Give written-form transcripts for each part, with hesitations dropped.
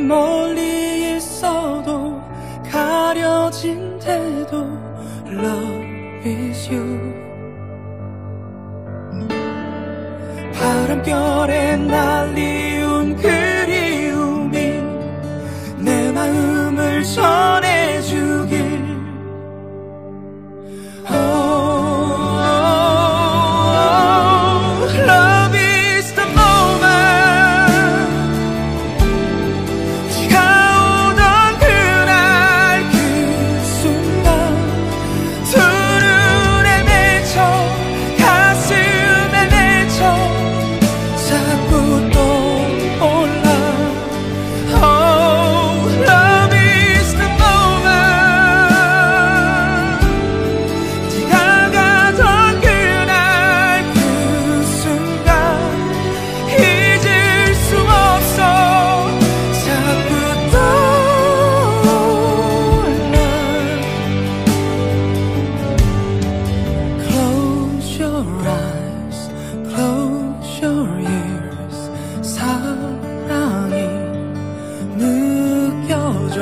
멀리 있어도 가려진 데도 Love is you. 바람결에 날리운 그리움이 내 마음을 전해주길. Love is the moment. 네가 오던 그날 그 순간 두 눈에 맺혀 가슴에 맺혀 자꾸 떠올라. Love is the moment. 네가 가던 그날 그 순간 잊을 수 없어 자꾸 떠올라. Close your eyes, close your ears. 사랑이 느껴져.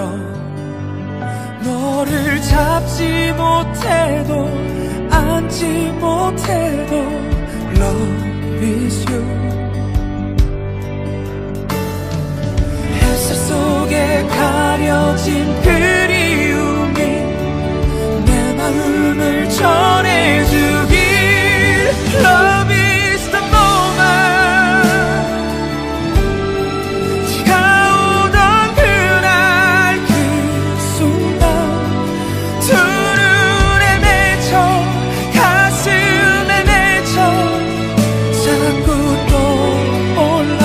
너를 잡지 못해도 안지 못해도 Love is you. 햇살 속에 가려진 그리움이 내 마음을 전해주길. Love is the moment. 네가 오던 그날 그 순간 두 눈에 맺혀 가슴에 맺혀 자꾸 떠올라.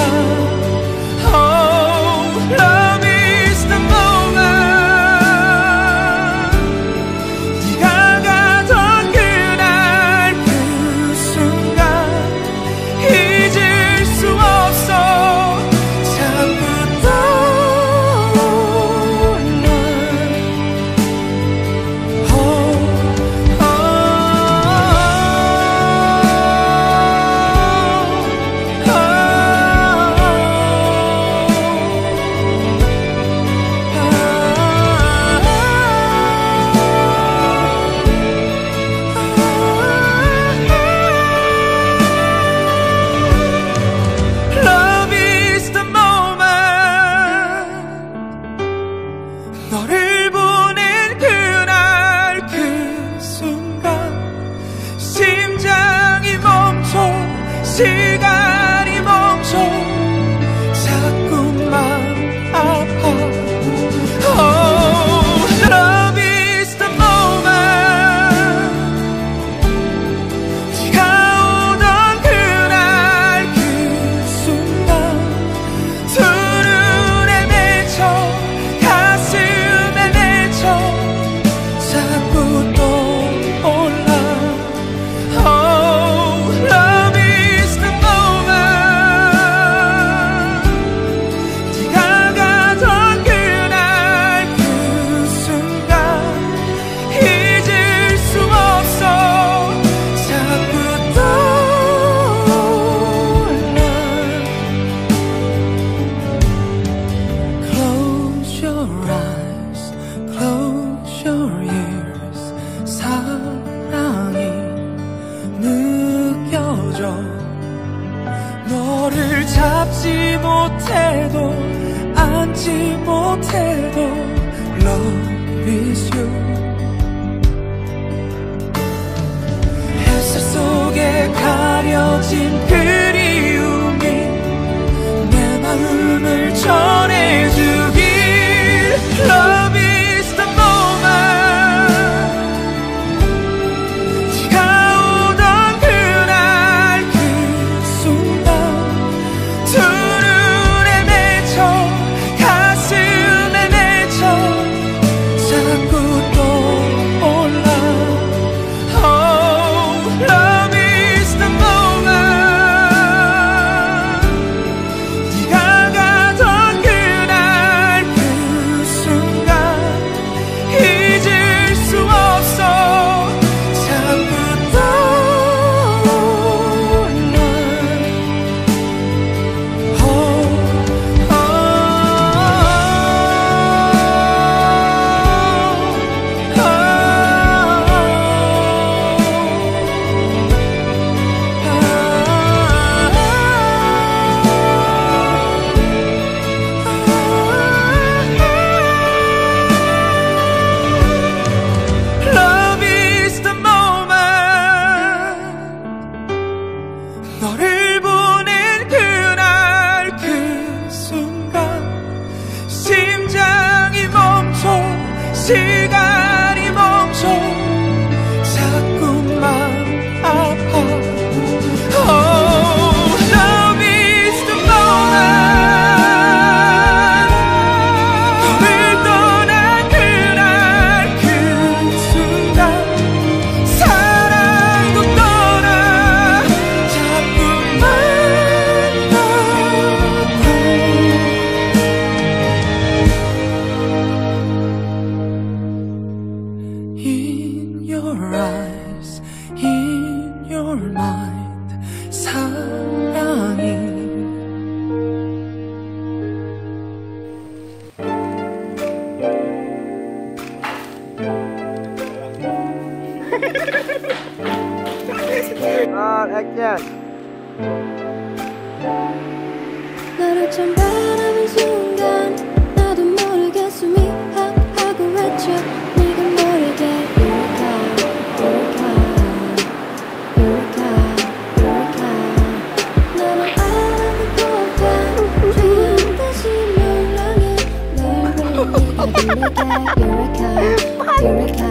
Love is the moment. 네가 가던 그날 그 순간 잊을 수 없어 자꾸 떠올라. Love is the moment. 너를 보낸 그날 그 순간 심장이 멈춰 시간이 멈춰 자꾸만 아파. Love is the moment. 네가 오던 그날 그 순간 두 눈에 맺혀 가슴에 맺혀 자꾸 떠올라. Love is the moment. 네가 가던 그날 그 순간 잊을 수 없어 자꾸 떠올라. Close your eyes, close your ears. 사랑이 느껴져. 너를 잡지 못해도 안지 못해도 Love is you. 햇살 속에 가려진 그리움이 내 마음을 전해주길. Love is the moment. 네가 오던 그날 그 순간 두 눈에 맺혀 가슴에 맺혀 너를 보낸 그날 그 순간 심장이 멈춰 시간이 멈춰 자꾸만 아파. Love is the moment. 너를 떠난 그날 그 순간 사랑도 떠나 자꾸만 아파. In your eyes, in your mind, 사랑이 너를 처음 바라본 순간 나도 모르게 숨이 하고 외쳐 네가 모르게 Eureka 너를 알아보고가 조용 다시 널 향해 널 부르게 Eureka